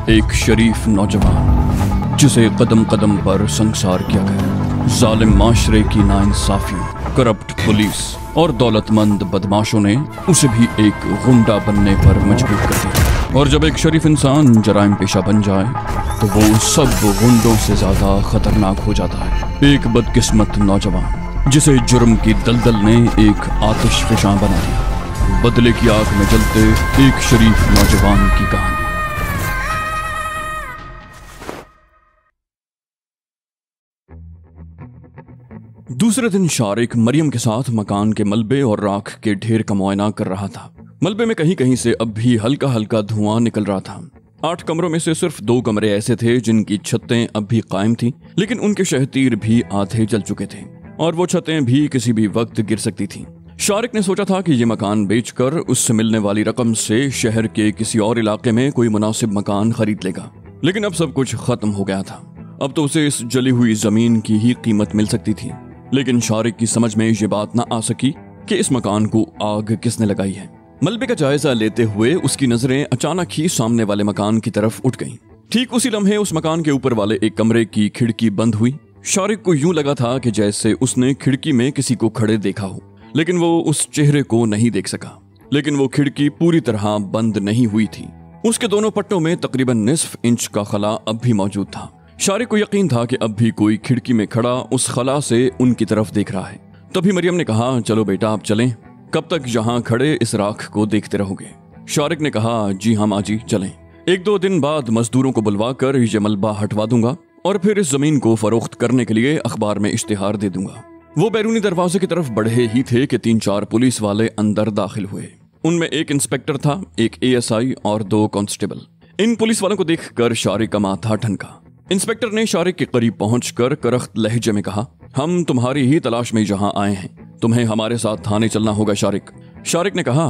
एक शरीफ नौजवान जिसे कदम कदम पर संसार किया गया। जालिम माशरे की नाइंसाफियों, करप्ट पुलिस और दौलतमंद बदमाशों ने उसे भी एक गुंडा बनने पर मजबूर कर दिया। और जब एक शरीफ इंसान जराइम पेशा बन जाए तो वो सब गुंडों से ज्यादा खतरनाक हो जाता है। एक बदकिस्मत नौजवान जिसे जुर्म की दलदल ने एक आतिशफशां बना दिया। बदले की आग में जलते एक शरीफ नौजवान की कहानी। दूसरे दिन शारिक मरियम के साथ मकान के मलबे और राख के ढेर का मुआयना कर रहा था। मलबे में कहीं कहीं से अब भी हल्का हल्का धुआं निकल रहा था। 8 कमरों में से सिर्फ 2 कमरे ऐसे थे जिनकी छतें अब भी कायम थीं, लेकिन उनके शहतीर भी आधे जल चुके थे और वो छतें भी किसी भी वक्त गिर सकती थीं। शारिक ने सोचा था कि ये मकान बेचकर उससे मिलने वाली रकम से शहर के किसी और इलाके में कोई मुनासिब मकान खरीद लेगा, लेकिन अब सब कुछ खत्म हो गया था। अब तो उसे इस जली हुई जमीन की ही कीमत मिल सकती थी। लेकिन शारिक की समझ में ये बात ना आ सकी कि इस मकान को आग किसने लगाई है। मलबे का जायजा लेते हुए उसकी नजरें अचानक ही सामने वाले मकान की तरफ उठ गईं। ठीक उसी लम्हे उस मकान के ऊपर वाले एक कमरे की खिड़की बंद हुई। शारिक को यूं लगा था कि जैसे उसने खिड़की में किसी को खड़े देखा हो, लेकिन वो उस चेहरे को नहीं देख सका। लेकिन वो खिड़की पूरी तरह बंद नहीं हुई थी। उसके दोनों पट्टों में तकरीबन निस्फ इंच का खला अब भी मौजूद था। शारिक को यकीन था कि अब भी कोई खिड़की में खड़ा उस खला से उनकी तरफ देख रहा है। तभी मरियम ने कहा, चलो बेटा आप चलें, कब तक यहाँ खड़े इस राख को देखते रहोगे। शारिक ने कहा, जी हाँ माँ जी चलें। 1-2 दिन बाद मजदूरों को बुलवा कर ये मलबा हटवा दूंगा और फिर इस जमीन को फरोख्त करने के लिए अखबार में इश्तिहार दे दूंगा। वो बैरूनी दरवाजे की तरफ बढ़े ही थे कि 3-4 पुलिस वाले अंदर दाखिल हुए। उनमें एक इंस्पेक्टर था, एक ASI और 2 कांस्टेबल। इन पुलिस वालों को देखकर शारिक का माथा ठनका। इंस्पेक्टर ने शारिक के करीब पहुंचकर करख्त लहजे में कहा, हम तुम्हारी ही तलाश में यहाँ आए हैं, तुम्हें हमारे साथ थाने चलना होगा। शारिक ने कहा,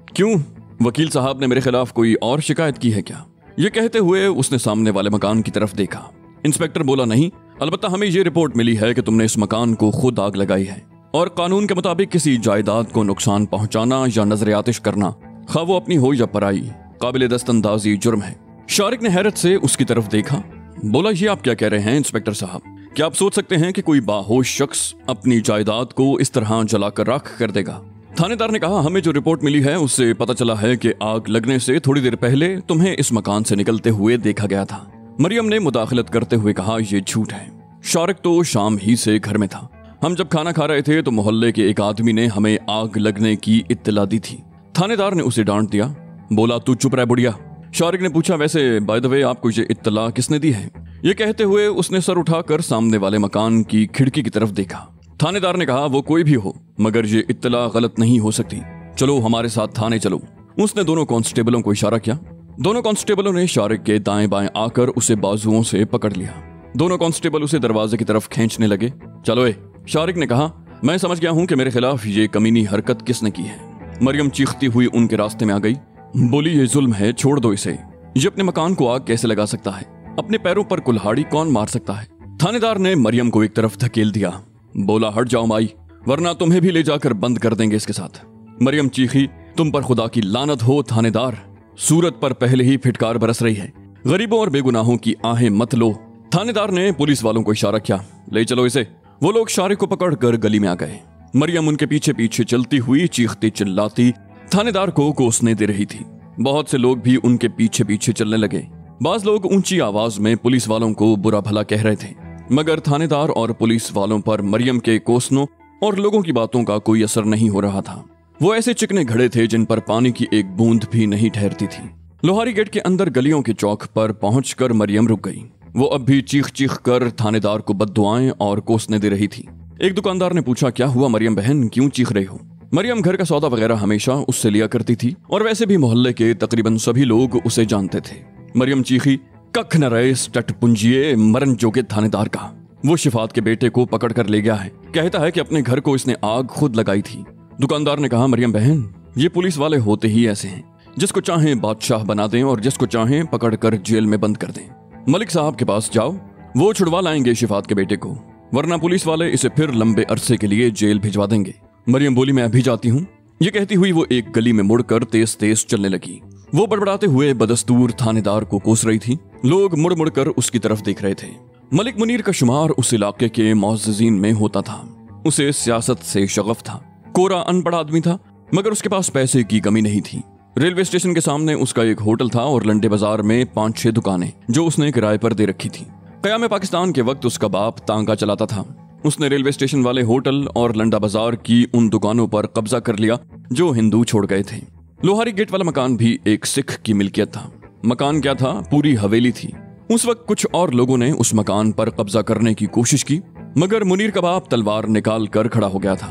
क्यों, वकील साहब ने मेरे खिलाफ कोई और शिकायत की है क्या? ये कहते हुए उसने सामने वाले मकान की तरफ देखा। इंस्पेक्टर बोला, नहीं, अलबत्ता हमें ये रिपोर्ट मिली है कि तुमने इस मकान को खुद आग लगाई है और कानून के मुताबिक किसी जायदाद को नुकसान पहुंचाना या नजर आतिश करना, खा वो अपनी हो या पराई, काबिल दस्तंदाजी जुर्म है। शारिक ने हैरत से उसकी तरफ देखा। बोला, ये आप क्या कह रहे हैं इंस्पेक्टर साहब? क्या आप सोच सकते हैं कि कोई बाहोश शख्स अपनी जायदाद को इस तरह जलाकर राख कर देगा? थानेदार ने कहा, हमें जो रिपोर्ट मिली है उससे पता चला है कि आग लगने से थोड़ी देर पहले तुम्हें इस मकान से निकलते हुए देखा गया था। मरियम ने मुदाखलत करते हुए कहा, यह झूठ है। शारिक तो शाम ही से घर में था। हम जब खाना खा रहे थे तो मोहल्ले के एक आदमी ने हमें आग लगने की इत्तला दी थी। थानेदार ने उसे डांट दिया। बोला, तू चुप रह बुढ़िया। शारिक ने पूछा, वैसे बाय द वे आपको ये इत्तला किसने दी है? ये कहते हुए उसने सर उठाकर सामने वाले मकान की खिड़की की तरफ देखा। थानेदार ने कहा, वो कोई भी हो मगर ये इत्तला गलत नहीं हो सकती, चलो हमारे साथ थाने चलो। उसने दोनों कांस्टेबलों को इशारा किया। दोनों कांस्टेबलों ने शारिक के दाएं बाएं आकर उसे बाजुओं से पकड़ लिया। दोनों कांस्टेबल उसे दरवाजे की तरफ खींचने लगे। चलो ए, शारिक ने कहा, मैं समझ गया हूं कि मेरे खिलाफ ये कमीनी हरकत किसने की है। मरियम चीखती हुई उनके रास्ते में आ गई। बोली, ये जुल्म है, छोड़ दो इसे। ये अपने मकान को आग कैसे लगा सकता है? अपने पैरों पर कुल्हाड़ी कौन मार सकता है? थानेदार ने मरियम को एक तरफ धकेल दिया। बोला, हट जाओ माई, वरना तुम्हें भी ले जाकर बंद कर देंगे इसके साथ। मरियम चीखी, तुम पर खुदा की लानत हो थानेदार, सूरत पर पहले ही फिटकार बरस रही है, गरीबों और बेगुनाहों की आहें मत लो। थानेदार ने पुलिस वालों को इशारा किया, ले चलो इसे। वो लोग शारिक को पकड़कर गली में आ गए। मरियम उनके पीछे पीछे चलती हुई चीखती चिल्लाती थानेदार को कोसने दे रही थी। बहुत से लोग भी उनके पीछे पीछे चलने लगे। बाज लोग ऊंची आवाज में पुलिस वालों को बुरा भला कह रहे थे, मगर थानेदार और पुलिस वालों पर मरियम के कोसनों और लोगों की बातों का कोई असर नहीं हो रहा था। वो ऐसे चिकने घड़े थे जिन पर पानी की एक बूंद भी नहीं ठहरती थी। लोहारी गेट के अंदर गलियों के चौक पर पहुंचकर मरियम रुक गई। वो अब भी चीख चीख कर थानेदार को बद्दुआएं और कोसने दे रही थी। एक दुकानदार ने पूछा, क्या हुआ मरियम बहन, क्यों चीख रही हो? मरियम घर का सौदा वगैरह हमेशा उससे लिया करती थी और वैसे भी मोहल्ले के तकरीबन सभी लोग उसे जानते थे। मरियम चीखी, कख न रहे इस टटपुंजिए मरन जोगे थानेदार का। वो शिफात के बेटे को पकड़ कर ले गया है, कहता है कि अपने घर को इसने आग खुद लगाई थी। दुकानदार ने कहा, मरियम बहन, ये पुलिस वाले होते ही ऐसे हैं, जिसको चाहें बादशाह बना दें और जिसको चाहें पकड़ कर जेल में बंद कर दें। मलिक साहब के पास जाओ, वो छुड़वा लाएंगे शिफात के बेटे को, वरना पुलिस वाले इसे फिर लंबे अरसे के लिए जेल भिजवा देंगे। मरियम बोली, मैं अभी जाती हूँ। ये कहती हुई वो एक गली में मुड़कर तेज तेज चलने लगी। वो बड़बड़ाते हुए बदस्तूर थानेदार को कोस रही थी। लोग मुड़ मुड़ कर उसकी तरफ देख रहे थे। मलिक मुनीर का शुमार उस इलाके के मुअज़्ज़िज़ीन में होता था। उसे सियासत से शगफ था। कोरा अनपढ़ आदमी था, मगर उसके पास पैसे की कमी नहीं थी। रेलवे स्टेशन के सामने उसका एक होटल था और लंडे बाजार में 5-6 दुकानें जो उसने किराए पर दे रखी थी। क़याम पाकिस्तान के वक्त उसका बाप तांगा चलाता था। उसने रेलवे स्टेशन वाले होटल और लंडा बाजार की उन दुकानों पर कब्जा कर लिया जो हिंदू छोड़ गए थे। लोहारी गेट वाला मकान भी एक सिख की मिल्कियत था। मकान क्या था, पूरी हवेली थी। उस वक्त कुछ और लोगों ने उस मकान पर कब्जा करने की कोशिश की, मगर मुनीर का बाप तलवार निकाल कर खड़ा हो गया था।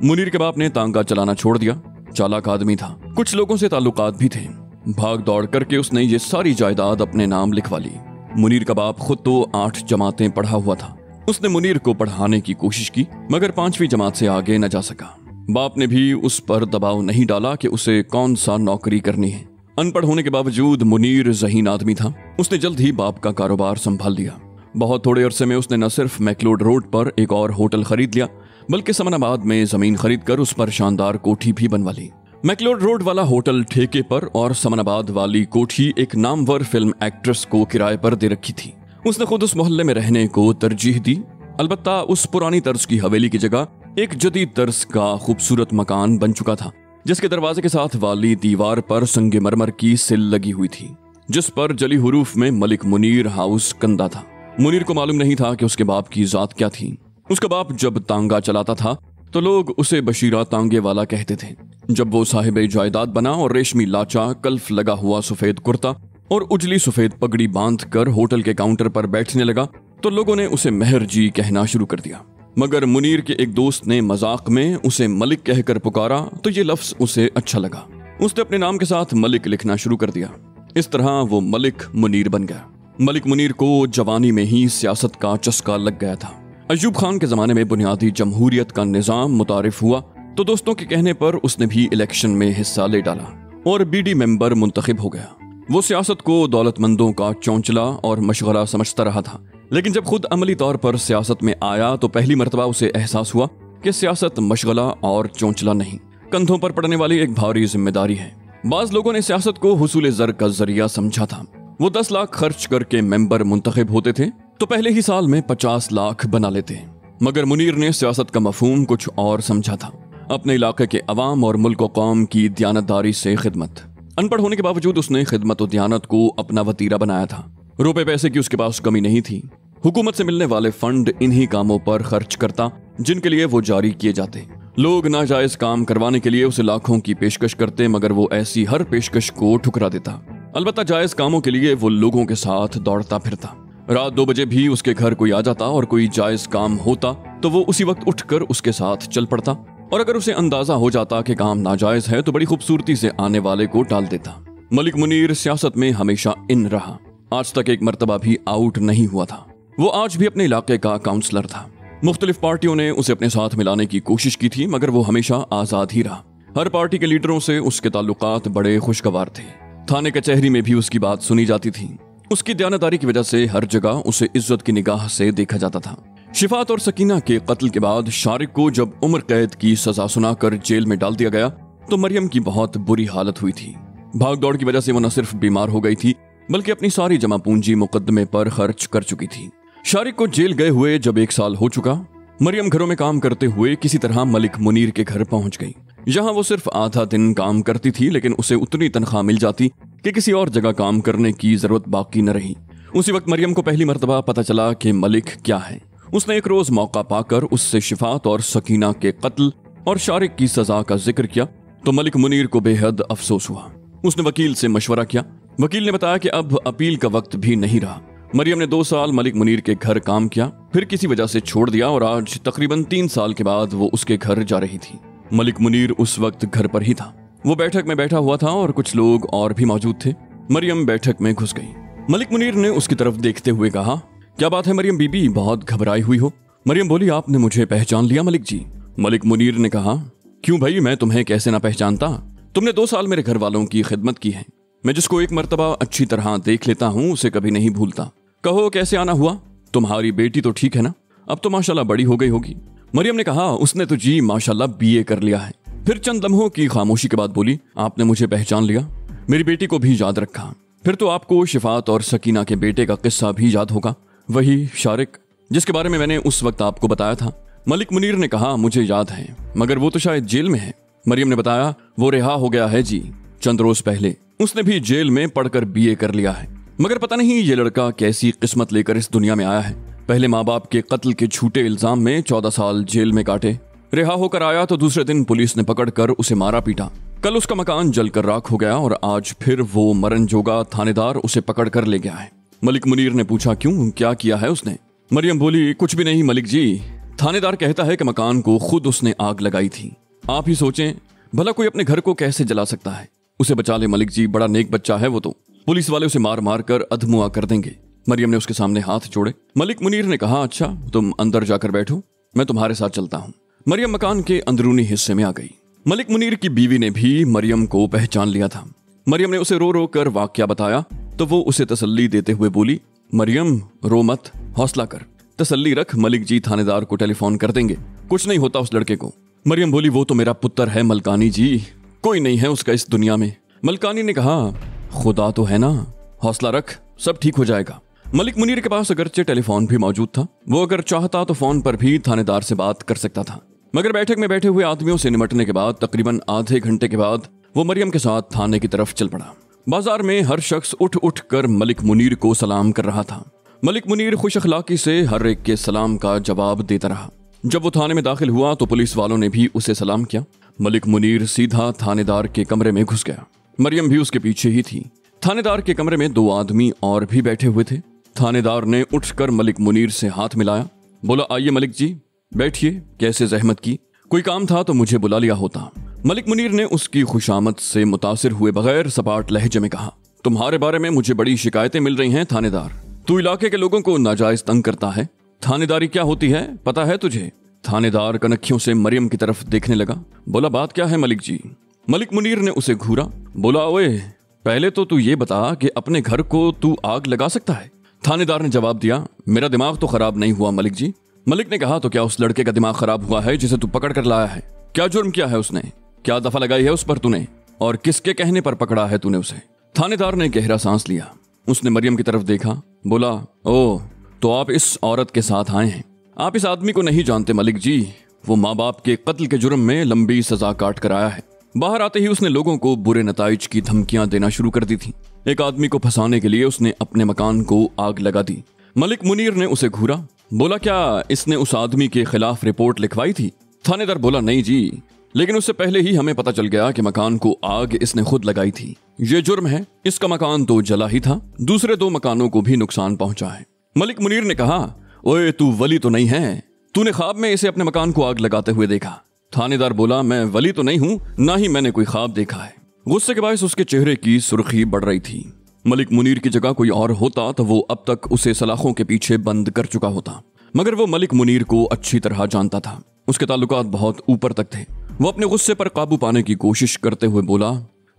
मुनीर के बाप ने तांगा चलाना छोड़ दिया। चालाक आदमी था, कुछ लोगों से ताल्लुकात भी थे। भाग दौड़ करके उसने ये सारी जायदाद अपने नाम लिखवा ली। मुनीर का बाप खुद तो 8 जमातें पढ़ा हुआ था। उसने मुनीर को पढ़ाने की कोशिश की, मगर 5वीं जमात से आगे न जा सका। बाप ने भी उस पर दबाव नहीं डाला कि उसे कौन सा नौकरी करनी है। अनपढ़ होने के बावजूद मुनीर ज़हीन आदमी था। उसने जल्द ही बाप का कारोबार संभाल लिया। बहुत थोड़े अरसे में उसने न सिर्फ मैक्लोड रोड पर एक और होटल खरीद लिया, बल्कि समनाबाद में जमीन खरीद कर उस पर शानदार कोठी भी बनवा ली। मैक्लोड रोड वाला होटल ठेके पर और समनाबाद वाली कोठी एक नामवर फिल्म एक्ट्रेस को किराए पर दे रखी थी। उसने खुद उस मोहल्ले में रहने को तरजीह दी। अलबत्ता उस पुरानी तर्ज की हवेली की जगह एक जदीद तर्ज का खूबसूरत मकान बन चुका था, जिसके दरवाजे के साथ वाली दीवार पर संगमरमर की सिल लगी हुई थी, जिस पर जली हुरूफ में मलिक मुनीर हाउस कंदा था। मुनीर को मालूम नहीं था कि उसके बाप की जात क्या थी। उसका बाप जब तांगा चलाता था तो लोग उसे बशीरा तांगे वाला कहते थे। जब वो साहिब जायदाद बना और रेशमी लाचा, कल्फ लगा हुआ सफेद कुर्ता और उजली सफेद पगड़ी बांध कर होटल के काउंटर पर बैठने लगा तो लोगों ने उसे मेहर जी कहना शुरू कर दिया। मगर मुनीर के एक दोस्त ने मजाक में उसे मलिक कहकर पुकारा तो ये लफ्ज उसे अच्छा लगा। उसने अपने नाम के साथ मलिक लिखना शुरू कर दिया। इस तरह वो मलिक मुनीर बन गया। मलिक मुनीर को जवानी में ही सियासत का चस्का लग गया था। अय्यूब खान के जमाने में बुनियादी जमहूरियत का निजाम मुतारिफ हुआ तो दोस्तों के कहने पर उसने भी इलेक्शन में हिस्सा ले डाला और बीडी मेंबर मुंतखब हो गया। वो सियासत को दौलतमंदों का चौंचला और मशगला समझता रहा था, लेकिन जब खुद अमली तौर पर सियासत में आया तो पहली मर्तबा उसे एहसास हुआ कि सियासत मशगला और चौंचला नहीं, कंधों पर पड़ने वाली एक भारी जिम्मेदारी है। बाज लोगों ने सियासत को हुसूल ज़र का जरिया समझा था। वो 10 लाख खर्च करके मेंबर मुंतखब होते थे तो पहले ही साल में 50 लाख बना लेते। मगर मुनीर ने सियासत का मफहूम कुछ और समझा था, अपने इलाके के अवाम और मुल्क व कौम की दियानतदारी से खिदमत। अनपढ़ होने के बावजूद उसने खिदमत और दियानत को अपना वतीरा बनाया था। रुपए पैसे की उसके पास कमी नहीं थी। हुकूमत से मिलने वाले फंड इन्हीं कामों पर खर्च करता जिनके लिए वो जारी किए जाते। लोग नाजायज काम करवाने के लिए उसे लाखों की पेशकश करते, मगर वो ऐसी हर पेशकश को ठुकरा देता। अलबत्ता जायज कामों के लिए वो लोगों के साथ दौड़ता फिरता। रात 2 बजे भी उसके घर कोई आ जाता और कोई जायज काम होता तो वो उसी वक्त उठकर उसके साथ चल पड़ता, और अगर उसे अंदाजा हो जाता कि काम नाजायज है तो बड़ी खूबसूरती से आने वाले को टाल देता। मलिक मुनीर सियासत में हमेशा इन रहा। आज तक एक मर्तबा भी आउट नहीं हुआ था। वो आज भी अपने इलाके का काउंसलर था। मुख्तलिफ पार्टियों ने उसे अपने साथ मिलाने की कोशिश की थी, मगर वो हमेशा आजाद ही रहा। हर पार्टी के लीडरों से उसके ताल्लुकात बड़े खुशगवार थे। थाने कचहरी में भी उसकी बात सुनी जाती थी। उसकी दयानतदारी की वजह से हर जगह उसे इज्जत की निगाह से देखा जाता था। शिफात और सकीना के कत्ल के बाद शारिक को जब उम्र कैद की सजा सुनाकर जेल में डाल दिया गया तो मरियम की बहुत बुरी हालत हुई थी। भाग दौड़ की वजह से वो न सिर्फ बीमार हो गई थी, बल्कि अपनी सारी जमा पूंजी मुकदमे पर खर्च कर चुकी थी। शारिक को जेल गए हुए जब 1 साल हो चुका, मरियम घरों में काम करते हुए किसी तरह मलिक मुनीर के घर पहुंच गई। यहाँ वो सिर्फ आधा दिन काम करती थी, लेकिन उसे उतनी तनख्वाह मिल जाती कि किसी और जगह काम करने की जरूरत बाकी न रही। उसी वक्त मरियम को पहली मर्तबा पता चला कि मलिक क्या है। उसने एक रोज मौका पाकर उससे शिफात और सकीना के कत्ल और शारिक की सजा का जिक्र किया तो मलिक मुनीर को बेहद अफसोस हुआ। उसने वकील से मशवरा किया। वकील ने बताया कि अब अपील का वक्त भी नहीं रहा। मरियम ने 2 साल मलिक मुनीर के घर काम किया, फिर किसी वजह से छोड़ दिया और आज तकरीबन 3 साल के बाद वो उसके घर जा रही थी। मलिक मुनीर उस वक्त घर पर ही था। वो बैठक में बैठा हुआ था और कुछ लोग और भी मौजूद थे। मरियम बैठक में घुस गई। मलिक मुनीर ने उसकी तरफ देखते हुए कहा, क्या बात है मरियम बीबी, बहुत घबराई हुई हो? मरियम बोली, आपने मुझे पहचान लिया मलिक जी? मलिक मुनीर ने कहा, क्यों भाई, मैं तुम्हें कैसे ना पहचानता? तुमने 2 साल मेरे घर वालों की खिदमत की है। मैं जिसको एक मर्तबा अच्छी तरह देख लेता हूँ उसे कभी नहीं भूलता। कहो कैसे आना हुआ? तुम्हारी बेटी तो ठीक है ना? अब तो माशाल्लाह बड़ी हो गई होगी। मरियम ने कहा, उसने तो जी माशाल्लाह BA कर लिया है। फिर चंद लम्हों की खामोशी के बाद बोली, आपने मुझे पहचान लिया, मेरी बेटी को भी याद रखा। फिर तो आपको शिफात और सकीना के बेटे का किस्सा भी याद होगा, वही शारिक जिसके बारे में मैंने उस वक्त आपको बताया था। मलिक मुनीर ने कहा, मुझे याद है, मगर वो तो शायद जेल में है। मरियम ने बताया, वो रिहा हो गया है जी, चंद रोज पहले। उसने भी जेल में पढ़कर BA कर लिया है। मगर पता नहीं ये लड़का कैसी किस्मत लेकर इस दुनिया में आया है। पहले माँ बाप के कत्ल के झूठे इल्जाम में 14 साल जेल में काटे। रिहा होकर आया तो दूसरे दिन पुलिस ने पकड़कर उसे मारा पीटा। कल उसका मकान जलकर राख हो गया और आज फिर वो मरनजोगा थानेदार उसे पकड़ कर ले गया है। मलिक मुनीर ने पूछा, क्यों, क्या किया है उसने? मरियम बोली, कुछ भी नहीं मलिक जी, थानेदार कहता है कि मकान को खुद उसने आग लगाई थी। आप ही सोचें, भला कोई अपने घर को कैसे जला सकता है? उसे बचा ले मलिक जी, बड़ा नेक बच्चा है वो तो, पुलिस वाले उसे मार मार कर अधमुआ कर देंगे। मरियम ने उसके सामने हाथ जोड़े। मलिक मुनीर ने कहा, अच्छा तुम अंदर जाकर बैठो, मैं तुम्हारे साथ चलता हूँ। मरियम मकान के अंदरूनी हिस्से में आ गई। मलिक मुनीर की बीवी ने भी मरियम को पहचान लिया था। मरियम ने उसे रो रो कर वाकया बताया तो वो उसे तसल्ली देते हुए बोली, मरियम रो मत, हौसला कर, तसल्ली रख, मलिक जी थानेदार को टेलीफोन कर देंगे, कुछ नहीं होता उस लड़के को। मरियम बोली, वो तो मेरा पुत्र है मलकानी जी, कोई नहीं है उसका इस दुनिया में। मलकानी ने कहा, खुदा तो है ना, हौसला रख, सब ठीक हो जाएगा। मलिक मुनीर के पास अगरचे टेलीफोन भी मौजूद था, वो अगर चाहता तो फोन पर भी थानेदार से बात कर सकता था। मगर बैठक में बैठे हुए आदमियों से निमटने के बाद तकरीबन आधे घंटे के बाद वो मरियम के साथ थाने की तरफ चल पड़ा। बाजार में हर शख्स उठ उठ कर मलिक मुनीर को सलाम कर रहा था। मलिक मुनीर खुश अखलाकी से हर एक के सलाम का जवाब देता रहा। जब वो थाने में दाखिल हुआ तो पुलिस वालों ने भी उसे सलाम किया। मलिक मुनीर सीधा थानेदार के कमरे में घुस गया। मरियम भी उसके पीछे ही थी। थानेदार के कमरे में 2 आदमी और भी बैठे हुए थे। थानेदार ने उठकर मलिक मुनीर से हाथ मिलाया, बोला, आइए मलिक जी, बैठिए, कैसे जहमत की, कोई काम था तो मुझे बुला लिया होता। मलिक मुनीर ने उसकी खुशामद से मुतासिर हुए बगैर सपाट लहजे में कहा, तुम्हारे बारे में मुझे बड़ी शिकायतें मिल रही हैं थानेदार, तू इलाके के लोगों को नाजायज तंग करता है। थानेदारी क्या होती है पता है तुझे? थानेदार कनखियों से मरियम की तरफ देखने लगा। बोला, बात क्या है मलिक जी? मलिक मुनीर ने उसे घूरा। बोला, ओए पहले तो तू ये बता कि अपने घर को तू आग लगा सकता है? थानेदार ने जवाब दिया, मेरा दिमाग तो खराब नहीं हुआ मलिक जी। मलिक ने कहा, तो क्या उस लड़के का दिमाग खराब हुआ है जिसे तू पकड़ कर लाया है? क्या जुर्म किया है उसने? क्या दफा लगाई है उस पर तूने? और किसके कहने पर पकड़ा है तूने उसे? थानेदार ने गहरा सांस लिया। उसने मरियम की तरफ देखा। बोला, ओ तो आप इस औरत के साथ आए हैं? आप इस आदमी को नहीं जानते मलिक जी, वो माँ बाप के कत्ल के जुर्म में लंबी सजा काट कर आया है। बाहर आते ही उसने लोगों को बुरे नताइज की धमकियां देना शुरू कर दी थी। एक आदमी को फंसाने के लिए उसने अपने मकान को आग लगा दी। मलिक मुनीर ने उसे घूरा। बोला, क्या इसने उस आदमी के खिलाफ रिपोर्ट लिखवाई थी? थानेदार बोला, नहीं जी, लेकिन उससे पहले ही हमें पता चल गया कि मकान को आग इसने खुद लगाई थी। ये जुर्म है, इसका मकान तो जला ही था, दूसरे 2 मकानों को भी नुकसान पहुंचा है। मलिक मुनीर ने कहा, ओए तू वली तो नहीं है? तूने ख्वाब में इसे अपने मकान को आग लगाते हुए देखा? थानेदार बोला, मैं वली तो नहीं हूं, ना ही मैंने कोई ख्वाब देखा है। गुस्से के बायस उसके चेहरे की सुर्खी बढ़ रही थी। मलिक मुनीर की जगह कोई और होता तो वो अब तक उसे सलाखों के पीछे बंद कर चुका होता, मगर वो मलिक मुनीर को अच्छी तरह जानता था। उसके ताल्लुकात बहुत ऊपर तक थे। वो अपने गुस्से पर काबू पाने की कोशिश करते हुए बोला,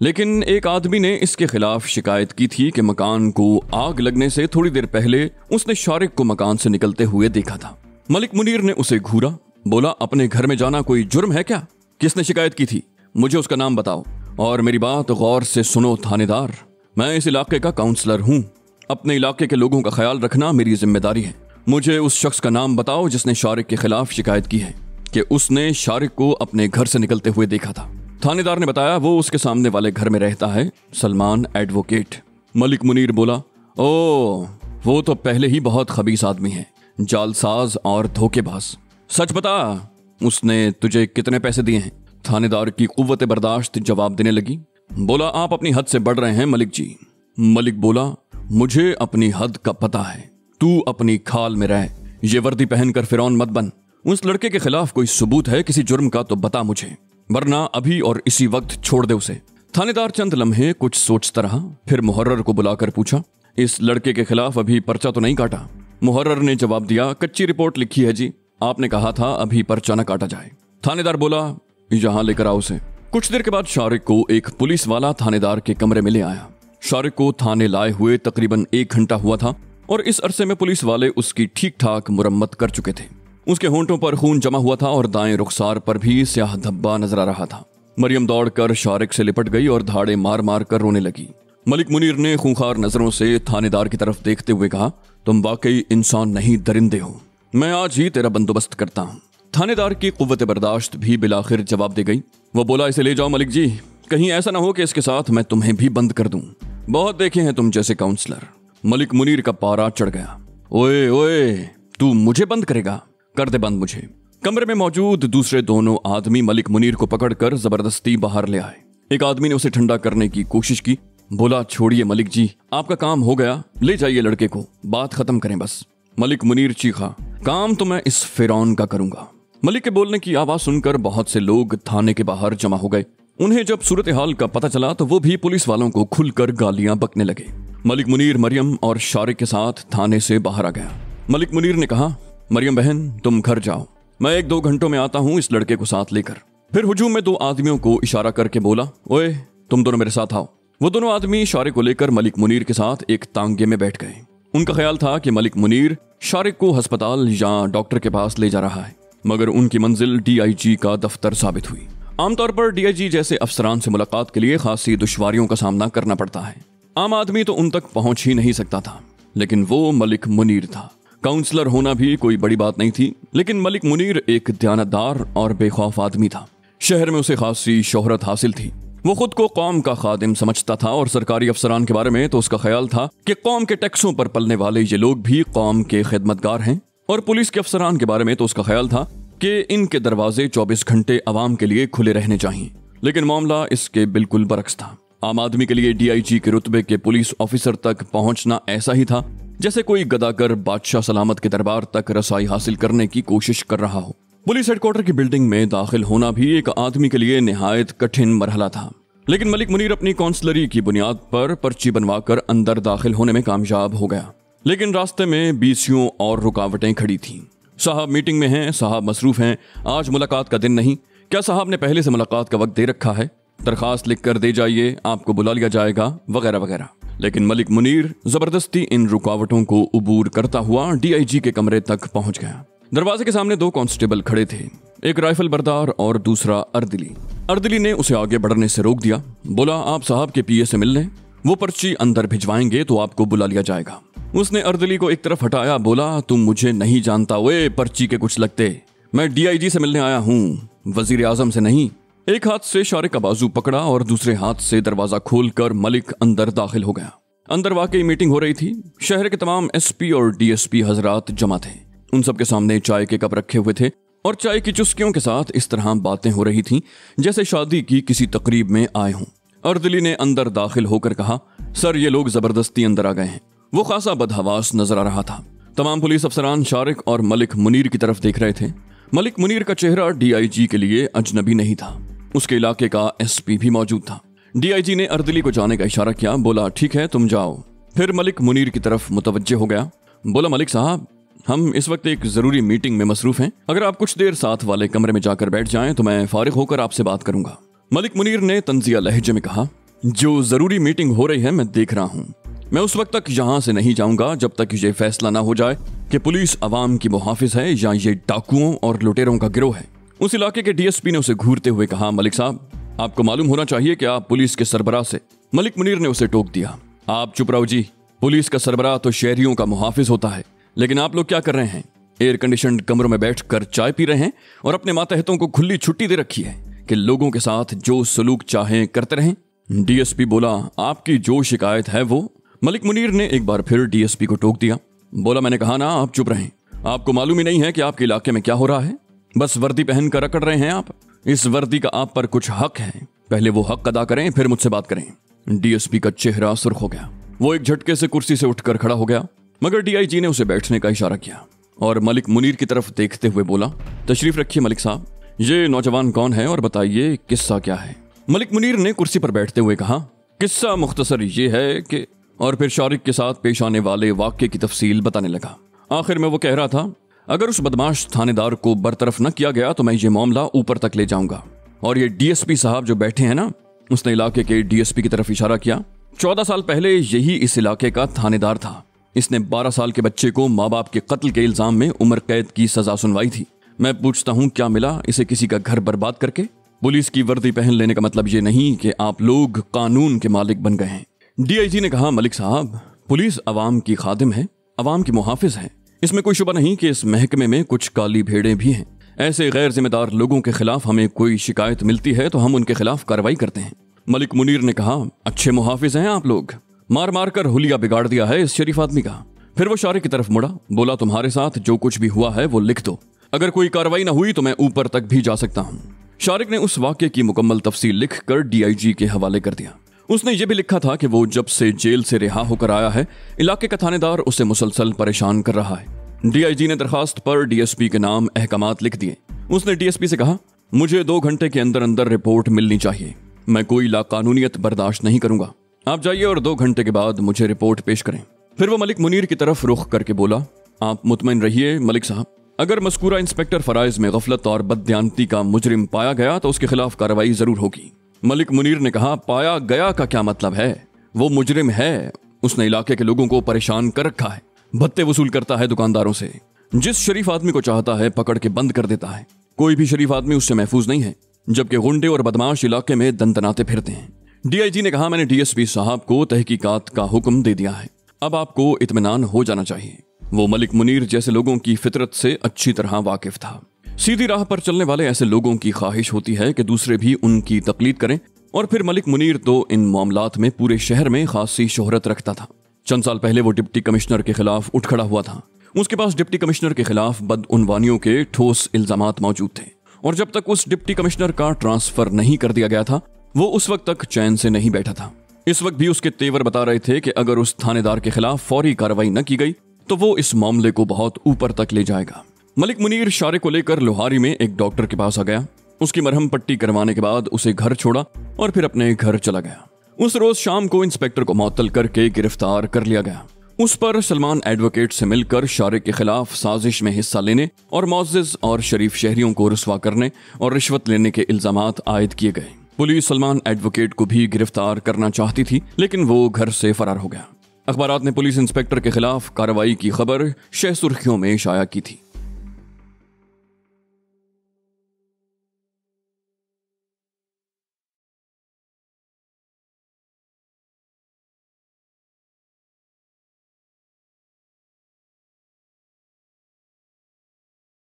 लेकिन एक आदमी ने इसके खिलाफ शिकायत की थी कि मकान को आग लगने से थोड़ी देर पहले उसने शारिक को मकान से निकलते हुए देखा था। मलिक मुनीर ने उसे घूरा। बोला, अपने घर में जाना कोई जुर्म है क्या? किसने शिकायत की थी? मुझे उसका नाम बताओ। और मेरी बात गौर से सुनो थानेदार, मैं इस इलाके का काउंसलर हूँ। अपने इलाके के लोगों का ख्याल रखना मेरी जिम्मेदारी है। मुझे उस शख्स का नाम बताओ जिसने शारिक के खिलाफ शिकायत की है कि उसने शारिक को अपने घर से निकलते हुए देखा था। थानेदार ने बताया, वो उसके सामने वाले घर में रहता है, सलमान एडवोकेट। मलिक मुनीर बोला, ओ वो तो पहले ही बहुत खबीस आदमी है, जालसाज और धोखेबाज। सच बता, उसने तुझे कितने पैसे दिए हैं? थानेदार की कुव्वत बर्दाश्त जवाब देने लगी। बोला, आप अपनी हद से बढ़ रहे हैं मलिक जी। मलिक बोला, मुझे अपनी हद का पता है, तू अपनी खाल में रह, ये वर्दी पहनकर फिरौन मत बन। उस लड़के के खिलाफ कोई सबूत है किसी जुर्म का तो बता मुझे, वरना अभी और इसी वक्त छोड़ दे उसे। थानेदार चंद लम्हे कुछ सोचता रहा, फिर मुहर्रर को बुलाकर पूछा, इस लड़के के खिलाफ अभी पर्चा तो नहीं काटा? मुहर्रर ने जवाब दिया, कच्ची रिपोर्ट लिखी है जी, आपने कहा था अभी पर्चा न काटा जाए। थानेदार बोला, यहाँ लेकर आओ उसे। कुछ देर के बाद शारिक को एक पुलिस वाला थानेदार के कमरे में ले आया। शारिक को थाने लाए हुए तकरीबन 1 घंटा हुआ था और इस अरसे में पुलिस वाले उसकी ठीक ठाक मुरम्मत कर चुके थे। उसके होंठों पर खून जमा हुआ था और दाएं रुखसार पर भी स्याह धब्बा नजर आ रहा था। मरियम दौड़कर शारिक से लिपट गई और धाड़े मार मार कर रोने लगी। मलिक मुनीर ने खूंखार नजरों से थानेदार की तरफ देखते हुए कहा, तुम वाकई इंसान नहीं दरिंदे हो, मैं आज ही तेरा बंदोबस्त करता हूँ। थानेदार की कुव्वत बर्दाश्त भी बिलाखिर जवाब दे गई। वो बोला, इसे ले जाओ मलिक जी, कहीं ऐसा ना हो कि इसके साथ मैं तुम्हें भी बंद कर दूं। बहुत देखे हैं तुम जैसे काउंसलर। मलिक मुनीर का पारा चढ़ गया। ओए ओए, तू मुझे बंद करेगा? कर दे बंद मुझे। कमरे में मौजूद दूसरे दोनों आदमी मलिक मुनीर को पकड़कर जबरदस्ती बाहर ले आए। एक आदमी ने उसे ठंडा करने की कोशिश की। बोला, छोड़िए मलिक जी, आपका काम हो गया, ले जाइए लड़के को, बात खत्म करें बस। मलिक मुनीर चीखा, काम तो मैं इस फिरौन का करूंगा। मलिक के बोलने की आवाज सुनकर बहुत से लोग थाने के बाहर जमा हो गए। उन्हें जब सूरत हाल का पता चला तो वो भी पुलिस वालों को खुलकर गालियां बकने लगे। मलिक मुनीर मरियम और शारिक के साथ थाने से बाहर आ गया। मलिक मुनीर ने कहा, मरियम बहन तुम घर जाओ, मैं 1-2 घंटों में आता हूं इस लड़के को साथ लेकर। फिर हुजूम में 2 आदमियों को इशारा करके बोला, ओए तुम दोनों मेरे साथ आओ। वो दोनों आदमी शारिक को लेकर मलिक मुनीर के साथ एक तांगे में बैठ गए। उनका ख्याल था कि मलिक मुनीर शारिक को अस्पताल या डॉक्टर के पास ले जा रहा है, मगर उनकी मंजिल DIG का दफ्तर साबित हुई। आमतौर पर DIG जैसे अफसरान से मुलाकात के लिए खासी दुश्वारियों का सामना करना पड़ता है। आम आदमी तो उन तक पहुंच ही नहीं सकता था, लेकिन वो मलिक मुनीर था। काउंसलर होना भी कोई बड़ी बात नहीं थी, लेकिन मलिक मुनीर एक दयानतदार और बेखौफ आदमी था। शहर में उसे खासी शोहरत हासिल थी। वो खुद को कौम का खादिम समझता था और सरकारी अफसरान के बारे में तो उसका ख्याल था कि कौम के टैक्सों पर पलने वाले ये लोग भी कौम के खिदमतगार हैं। और पुलिस के अफसरान के बारे में तो उसका ख्याल था कि इनके दरवाजे 24 घंटे आवाम के लिए खुले रहने चाहिए। लेकिन मामला इसके बिल्कुल बरक्स था। आम आदमी के लिए DIG के रुतबे के पुलिस ऑफिसर तक पहुंचना ऐसा ही था जैसे कोई गदागर बादशाह सलामत के दरबार तक रसाई हासिल करने की कोशिश कर रहा हो। पुलिस हेडक्वार्टर की बिल्डिंग में दाखिल होना भी एक आदमी के लिए निहायत कठिन मरहला था। लेकिन मलिक मुनीर अपनी काउंसलरी की बुनियाद पर पर्ची बनवाकर अंदर दाखिल होने में कामयाब हो गया। लेकिन रास्ते में बीसियों और रुकावटें खड़ी थीं। साहब मीटिंग में हैं, साहब मसरूफ हैं, आज मुलाकात का दिन नहीं, क्या साहब ने पहले से मुलाकात का वक्त दे रखा है, दरखास्त लिख कर दे जाइए, आपको बुला लिया जाएगा, वगैरह वगैरह। लेकिन मलिक मुनीर जबरदस्ती इन रुकावटों को उबूर करता हुआ DIG के कमरे तक पहुंच गया। दरवाजे के सामने 2 कांस्टेबल खड़े थे, एक राइफल बरदार और दूसरा अर्दिली। अर्दिली ने उसे आगे बढ़ने से रोक दिया। बोला, आप साहब के PA से मिल लें, वो पर्ची अंदर भिजवाएंगे तो आपको बुला लिया जाएगा। उसने अर्दिली को एक तरफ हटाया। बोला, तुम मुझे नहीं जानता, वे पर्ची के कुछ लगते, मैं DIG से मिलने आया हूँ, वजीर आजम से नहीं। एक हाथ से शारिक का बाजू पकड़ा और दूसरे हाथ से दरवाजा खोलकर मलिक अंदर दाखिल हो गया। अंदर वाकई मीटिंग हो रही थी। शहर के तमाम SP और DSP हजरात जमा थे। उन सब के सामने चाय के कप रखे हुए थे और चाय की चुस्कियों के साथ इस तरह बातें हो रही थीं जैसे शादी की किसी तकरीब में आए हों। अर्दिली ने अंदर दाखिल होकर कहा, सर ये लोग जबरदस्ती अंदर आ गए हैं। वो खासा बदहवास नजर आ रहा था। तमाम पुलिस अफसरान शारिक और मलिक मुनीर की तरफ देख रहे थे। मलिक मुनीर का चेहरा DIG के लिए अजनबी नहीं था। उसके इलाके का SP भी मौजूद था। DIG ने अर्दिली को जाने का इशारा किया। बोला, ठीक है तुम जाओ। फिर मलिक मुनीर की तरफ मुतवज्जे हो गया। बोला, मलिक साहब हम इस वक्त एक जरूरी मीटिंग में मसरूफ हैं, अगर आप कुछ देर साथ वाले कमरे में जाकर बैठ जाएं तो मैं फारिग होकर आपसे बात करूंगा। मलिक मुनीर ने तंजिया लहजे में कहा, जो जरूरी मीटिंग हो रही है मैं देख रहा हूँ, मैं उस वक्त तक यहाँ से नहीं जाऊंगा जब तक ये फैसला ना हो जाए कि पुलिस अवाम की मुहाफिज है या ये डाकुओं और लुटेरों का गिरोह है। उस इलाके के DSP ने उसे घूरते हुए कहा, मलिक साहब आपको मालूम होना चाहिए कि आप पुलिस के सरबराह से। मलिक मुनीर ने उसे टोक दिया, आप चुप रहो जी, पुलिस का सरबराह तो शहरियों का मुहाफिज होता है, लेकिन आप लोग क्या कर रहे हैं? एयर कंडीशनड कमरों में बैठकर चाय पी रहे हैं और अपने मातहतों को खुली छुट्टी दे रखी है कि लोगों के साथ जो सलूक चाहें करते रहें। DSP बोला, आपकी जो शिकायत है वो। मलिक मुनीर ने एक बार फिर DSP को टोक दिया। बोला, मैंने कहा ना आप चुप रहें, आपको मालूम ही नहीं है कि आपके इलाके में क्या हो रहा है, बस वर्दी पहन कर अकड़ रहे हैं आप। इस वर्दी का आप पर कुछ हक है, पहले वो हक अदा करें फिर मुझसे बात करें। DSP का चेहरा सुर्ख हो गया। वो एक झटके से कुर्सी से उठकर खड़ा हो गया, मगर DIG ने उसे बैठने का इशारा किया और मलिक मुनीर की तरफ देखते हुए बोला, तशरीफ रखिए मलिक साहब, ये नौजवान कौन है और बताइए किस्सा क्या है। मलिक मुनीर ने कुर्सी पर बैठते हुए कहा, किस्सा मुख्तसर ये है कि, और फिर शारिक के साथ पेश आने वाले वाक़े की तफसील बताने लगा। आखिर में वो कह रहा था, अगर उस बदमाश थानेदार को बरतरफ न किया गया तो मैं ये मामला ऊपर तक ले जाऊंगा। और ये DSP साहब जो बैठे हैं ना, उसने इलाके के DSP की तरफ इशारा किया, 14 साल पहले यही इस इलाके का थानेदार था। इसने 12 साल के बच्चे को माँ बाप के कत्ल के इल्जाम में उम्र कैद की सजा सुनवाई थी। मैं पूछता हूँ क्या मिला इसे किसी का घर बर्बाद करके? पुलिस की वर्दी पहन लेने का मतलब ये नहीं कि आप लोग कानून के मालिक बन गए हैं। डीआईजी ने कहा, मलिक साहब, पुलिस अवाम की खादिम है, अवाम की मुहाफिज है। इसमें कोई शुबा नहीं कि इस महकमे में कुछ काली भेड़ें भी हैं। ऐसे गैर जिम्मेदार लोगों के खिलाफ हमें कोई शिकायत मिलती है तो हम उनके खिलाफ कार्रवाई करते हैं। मलिक मुनीर ने कहा, अच्छे मुहाफिज हैं आप लोग, मार मार कर हुलिया बिगाड़ दिया है इस शरीफ आदमी का। फिर वो शारिक की तरफ मुड़ा, बोला, तुम्हारे साथ जो कुछ भी हुआ है वो लिख दो, अगर कोई कार्रवाई ना हुई तो मैं ऊपर तक भी जा सकता हूँ। शारिक ने उस वाक्य की मुकम्मल तफसील लिख कर डीआईजी के हवाले कर दिया। उसने ये भी लिखा था कि वो जब से जेल से रिहा होकर आया है, इलाके का थानेदार उसे मुसलसल परेशान कर रहा है। डीआईजी ने दरखास्त पर डीएसपी के नाम अहकामात लिख दिए। उसने डीएसपी से कहा, मुझे 2 घंटे के अंदर अंदर रिपोर्ट मिलनी चाहिए, मैं कोई लाकानूनियत बर्दाश्त नहीं करूंगा। आप जाइए और 2 घंटे के बाद मुझे रिपोर्ट पेश करें। फिर वो मलिक मुनीर की तरफ रुख करके बोला, आप मुतमईन रहिए मलिक साहब, अगर मस्कूरा इंस्पेक्टर फराइज में गफलत और बददियानती का मुजरिम पाया गया तो उसके खिलाफ कार्रवाई जरूर होगी। मलिक मुनीर ने कहा, पाया गया का क्या मतलब है? वो मुजरिम है, उसने इलाके के लोगों को परेशान कर रखा है, भत्ते वसूल करता है दुकानदारों से, जिस शरीफ आदमी को चाहता है पकड़ के बंद कर देता है। कोई भी शरीफ आदमी उससे महफूज नहीं है, जबकि गुंडे और बदमाश इलाके में दंतनाते फिरते हैं। डीआईजी ने कहा, मैंने डीएसपी साहब को तहकीकात का हुक्म दे दिया है, अब आपको इत्मीनान हो जाना चाहिए। वो मलिक मुनीर जैसे लोगों की फितरत से अच्छी तरह वाकिफ था। सीधी राह पर चलने वाले ऐसे लोगों की ख्वाहिश होती है कि दूसरे भी उनकी तकलीद करें, और फिर मलिक मुनीर तो इन मामलात में पूरे शहर में खासी शोहरत रखता था। चंद साल पहले वो डिप्टी कमिश्नर के खिलाफ उठ खड़ा हुआ था। उसके पास डिप्टी कमिश्नर के खिलाफ बदउनवानियों के ठोस इल्जामात मौजूद थे, और जब तक उस डिप्टी कमिश्नर का ट्रांसफर नहीं कर दिया गया था, वो उस वक्त तक चैन से नहीं बैठा था। इस वक्त भी उसके तेवर बता रहे थे कि अगर उस थानेदार के खिलाफ फौरी कार्रवाई न की गई तो वो इस मामले को बहुत ऊपर तक ले जाएगा। मलिक मुनीर शारिक को लेकर लोहारी में एक डॉक्टर के पास आ गया। उसकी मरहम पट्टी करवाने के बाद उसे घर छोड़ा और फिर अपने घर चला गया। उस रोज शाम को इंस्पेक्टर को मुअत्तल करके गिरफ्तार कर लिया गया। उस पर सलमान एडवोकेट से मिलकर शारिक के खिलाफ साजिश में हिस्सा लेने और मुअज़्ज़िज़ और शरीफ शहरियों को रुस्वा करने और रिश्वत लेने के इल्जामात आयद किए गए। पुलिस सलमान एडवोकेट को भी गिरफ्तार करना चाहती थी, लेकिन वो घर से फरार हो गया। अखबारात ने पुलिस इंस्पेक्टर के खिलाफ कार्रवाई की खबर शह सुर्खियों में शाया की थी।